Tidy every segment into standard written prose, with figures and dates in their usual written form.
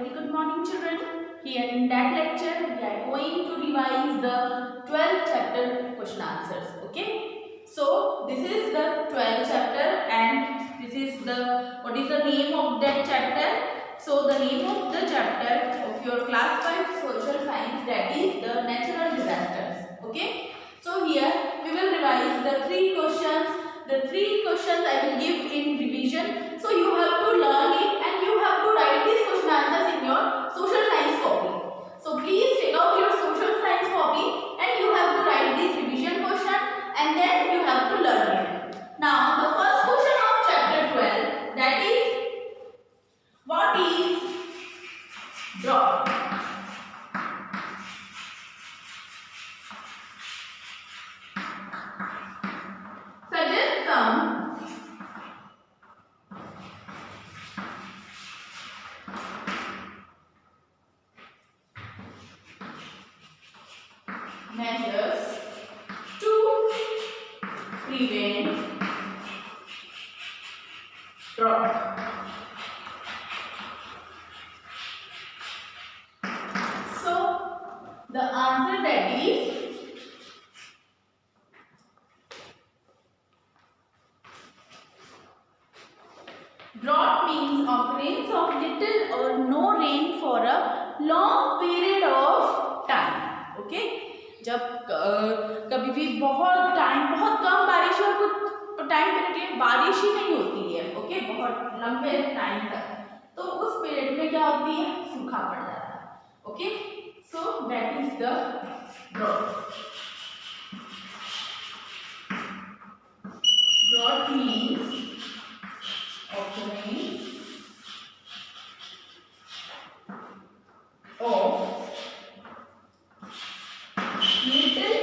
very good morning, children. Here in that lecture, we are going to revise the 12th chapter question answers. Okay. So this is the 12th chapter, and this is what is the name of that chapter? So the name of the chapter of your class 5 social science, that is the natural disasters. Okay. So here we will revise the three questions. The three questions I will give in revision. So you have to learn it and you have to write these question answers in your social science copy. So please take out your social science copy and you have to write this revision question and then you have to learn it. Now the first question of chapter 12, that is, what is drought? Suggest some measures to prevent drought. So the answer, that is drought means occurrence of little or no rain for a long period of time. Okay, जब कभी भी बहुत कम बारिश और कुछ time period बारिश ही नहीं होती है, ओके, बहुत लंबे टाइम तक, तो उस पीरियड में क्या होती है, सूखा पड़ जाता है. Okay, so that is the drought. Drought means occurrence of little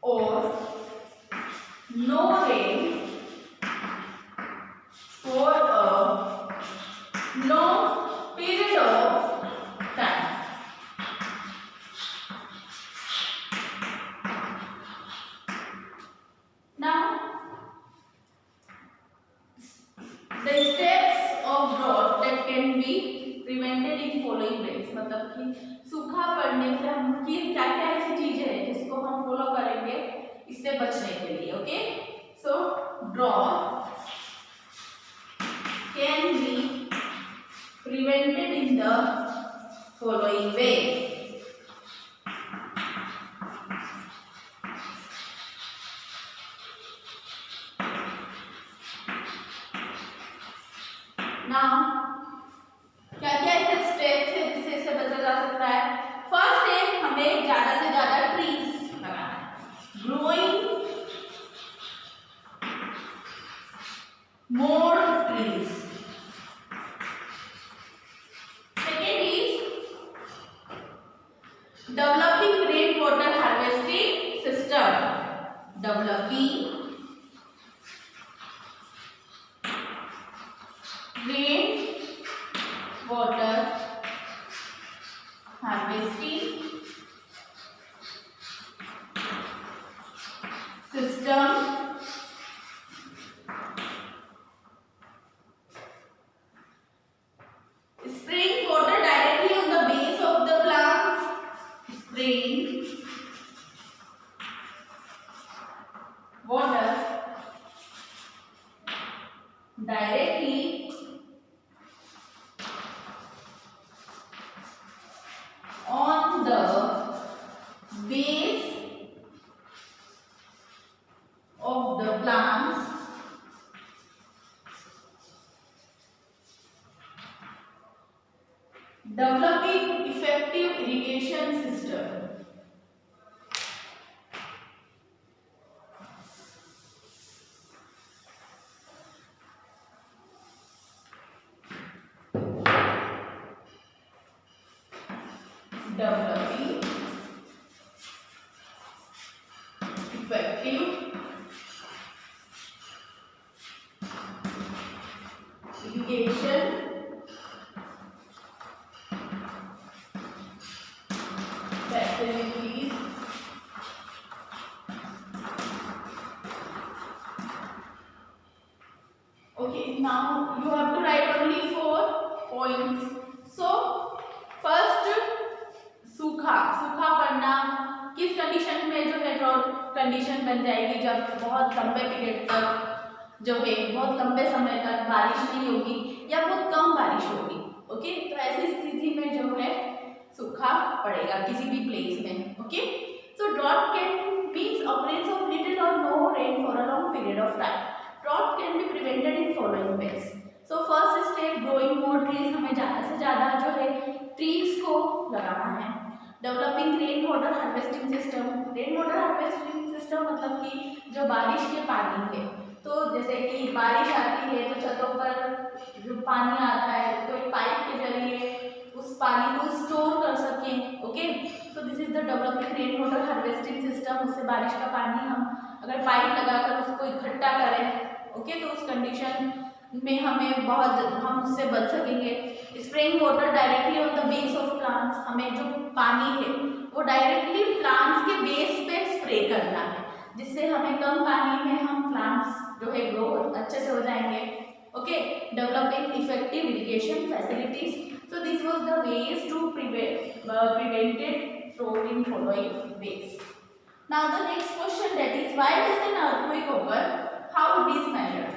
or no rain for a long period of time. Now the steps of drought that can be prevented in following ways. मतलब कि सूखा पड़ने से हम की क्या क्या ऐसी चीजें हैं जिसको हम फॉलो करेंगे इससे बचने के लिए. Okay, so drought can be prevented in the following ways. Now क्या क्या ऐसे स्टेप्स है जिससे इससे बचा जा सकता है. फर्स्ट स्टेप, हमें ज्यादा से ज्यादा ट्रीज लगाना है. Growing more trees. Second is developing rain water harvesting system. Developing rain water harvesting system. Spraying water directly on the base of the plant. Spraying water directly on the base of the plants. Developing effective irrigation system. Developing effective irrigation facilities. Okay, now you have to write only 4 सूखा पड़ना किस condition में जो है drought condition बन जाएगी, जब बहुत लंबे पीरियड तक जो है बहुत लंबे समय तक बारिश नहीं होगी या बहुत कम बारिश होगी। ओके, तो ऐसी स्थिति में जो है सूखा पड़ेगा किसी भी प्लेस में। Okay, so drought can means occurrence of little or no rain for a long period of time. Drought can be prevented in following ways. So first step, growing more trees, हमें ज़्यादा से ज़्यादा जो है trees को लगाना है। Developing rain water harvesting system, rain water harvesting system मतलब कि जो बारिश के पानी है, तो जैसे कि बारिश आती है तो छतों पर जो पानी आता है तो एक पाइप के जरिए उस पानी को स्टोर कर सकें। Okay, so this is the developing rain water harvesting system. उससे बारिश का पानी हम अगर पाइप लगाकर उसको इकट्ठा करें, ओके, तो उस कंडीशन में हमें बहुत हम उससे बच सकेंगे। Spraying water directly on the base of plants, हमें जो पानी है वो डायरेक्टली प्लांट्स के बेस पे स्प्रे करना है, जिससे हमें कम पानी में हम प्लांट्स जो है ग्रो अच्छे से हो जाएंगे। Okay, developing effective irrigation facilities, so this was the ways to prevented drought in following ways. Now the next question, that is why does an earthquake occur, how it is measured?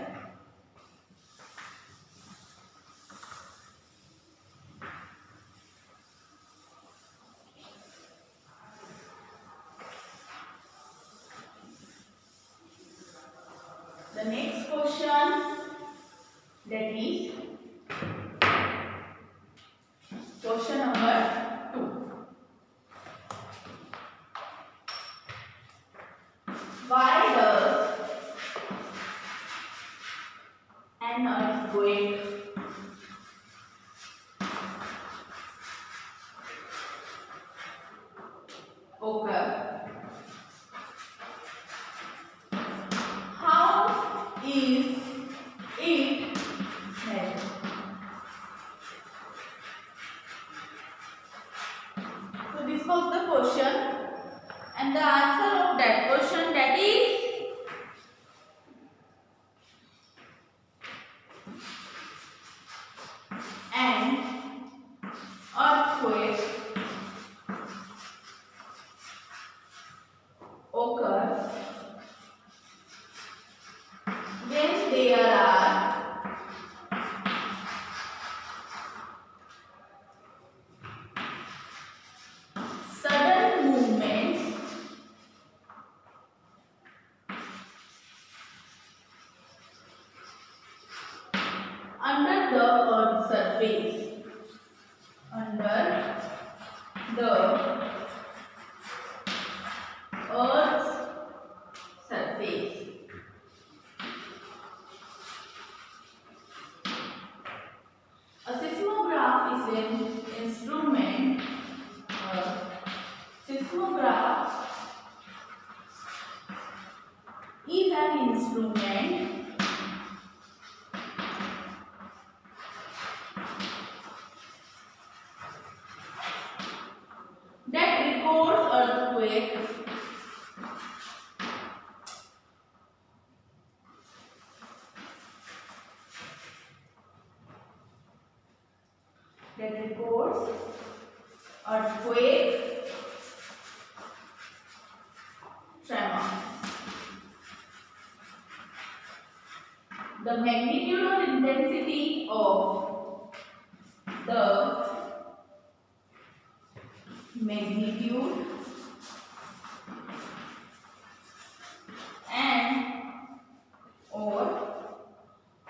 The next question, that is question number 2. Why does an earthquake occur? How is it measured? So this was the question, and the answer of that question, that is an earthquake occurs when there are sudden movements under the earth's surface, under the earth's surface. A seismograph is an instrument. Seismograph is an instrument that records earthquake tremor. The magnitude or intensity of the magnitude and or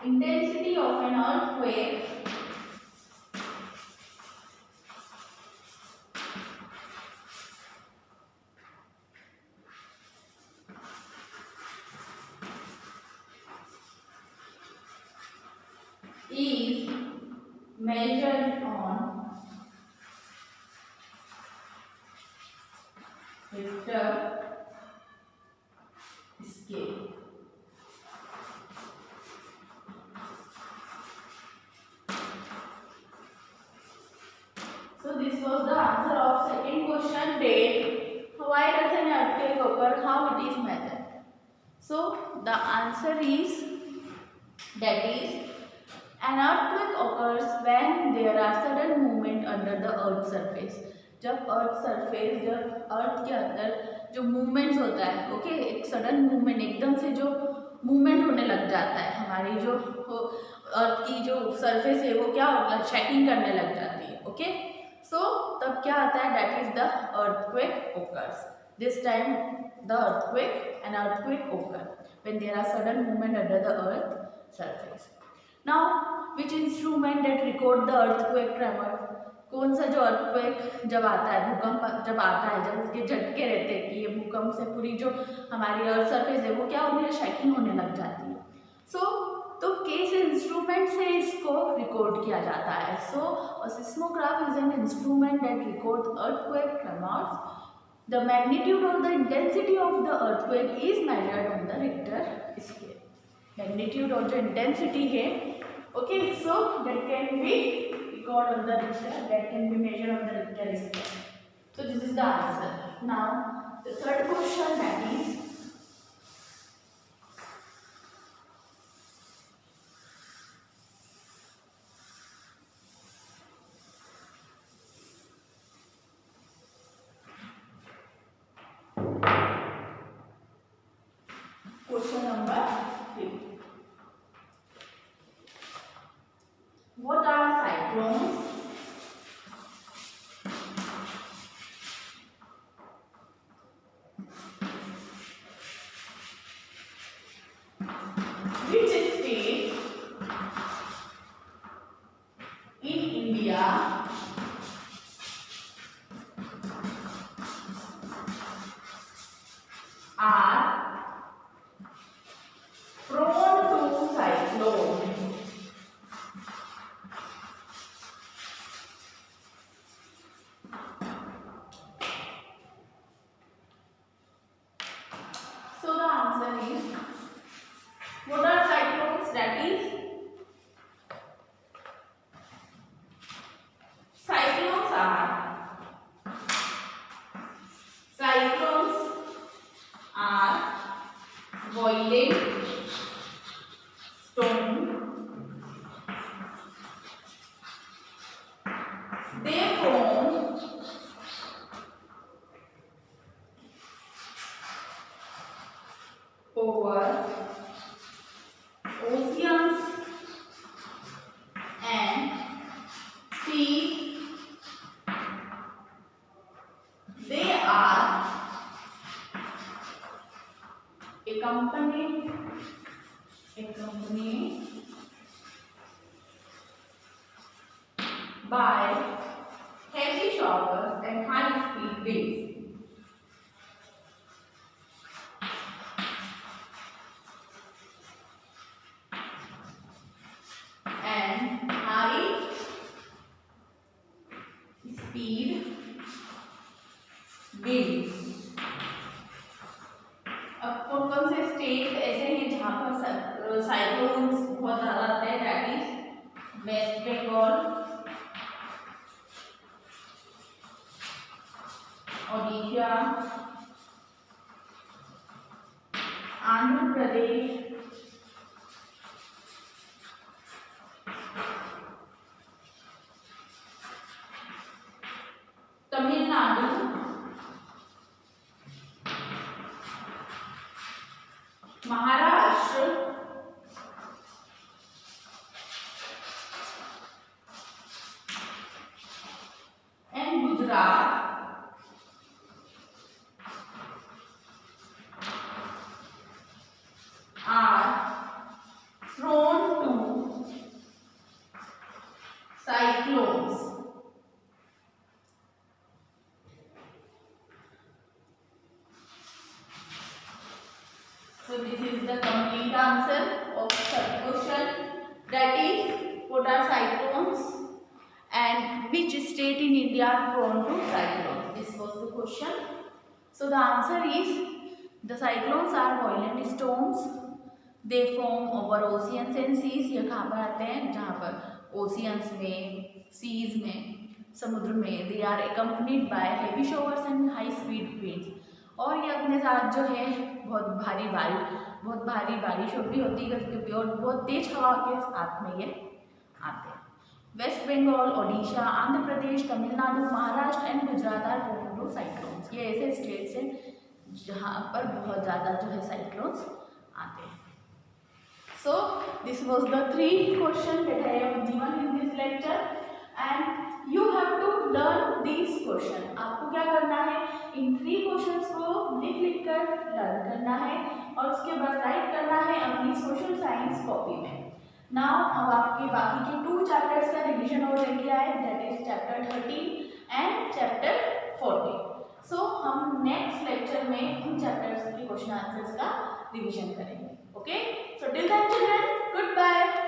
intensity of an earthquake is measured on Richter scale. So this was the answer of second question. Date. Why does an earthquake occur? How it is measured? So the answer is, that is, an earthquake occurs when there are sudden movement under the earth's surface. जब अर्थ के अंदर जो movements होता है, okay, एक sudden movement, एकदम से जो मूवमेंट होने लग जाता है, हमारी जो अर्थ की जो सरफेस है वो क्या होता है, शेकिंग करने लग जाती है, ओके। सो तब क्या आता है, that is the earthquake occurs. This time the earthquake occur when there are sudden movement under the earth surface. Now which instrument that record the earthquake tremor? कौन सा जो अर्थक्वेक जब आता है, भूकंप जब आता है, जब उसके झटके रहते हैं कि ये भूकंप से पूरी जो हमारी अर्थ सरफेस है वो क्या होने, शेकिंग होने लग जाती है। तो किस इंस्ट्रूमेंट से इसको रिकॉर्ड किया जाता है? So a seismograph is an instrument that record earthquake tremors. The magnitude or the intensity of the earthquake is measured on the Richter scale. Magnitude or the intensity है, okay, so that can be recorded on the Richter, that can be measured on the Richter scale. So this is the answer. Now the third question, that is question number 3. What are cyclones? Which states in India are prone to cyclone? So the answer is, what are cyclones? That is, cyclones are violent storm. They form over oceans and seas. They are accompanied by heavy showers and high speed winds. And high speed winds. अब कौन से state ऐसे हैं जहाँ पर cyclones बहुत ज़्यादा आते हैं? That is West Bengal, Odisha, Andhra Pradesh, Tamil Nadu, Maharashtra, and Gujarat are prone to cyclones. So this is the complete answer of third question. That is, what are cyclones and which state in India are prone to cyclone? This was the question. So the answer is, the cyclones are violent storms. They form over oceans and seas. ये कहाँ पर आते हैं? जहाँ पर oceans में, seas में, समुद्र में. They are accompanied by heavy showers and high speed winds. और ये अपने साथ जो है बहुत भारी बारिश भी होती है कभी, और बहुत तेज हवा के साथ में ये आते हैं. West Bengal, Odisha, Andhra Pradesh, Tamil Nadu, Maharashtra and Gujarat are prone to cyclones. ये ऐसे स्टेट्स हैं जहाँ पर बहुत ज़्यादा जो है साइक्लोन्स आते हैं। So this was the 3 questions that I have given in this lecture and you have to learn these questions. आपको क्या करना है, इन 3 questions को लिख कर लर्न करना है और उसके बाद राइट करना है अपनी सोशल साइंस कॉपी में। नाउ अब आपके बाकी के 2 चैप्टर्स का रिवीजन और लेके आए, that is chapter 13 and chapter 14। सो हम नेक्स्ट लेक्चर में उन चैप्टर्स के क्वेश्चन आंसर्स का रिवीजन करेंगे। Okay, so till then children, goodbye.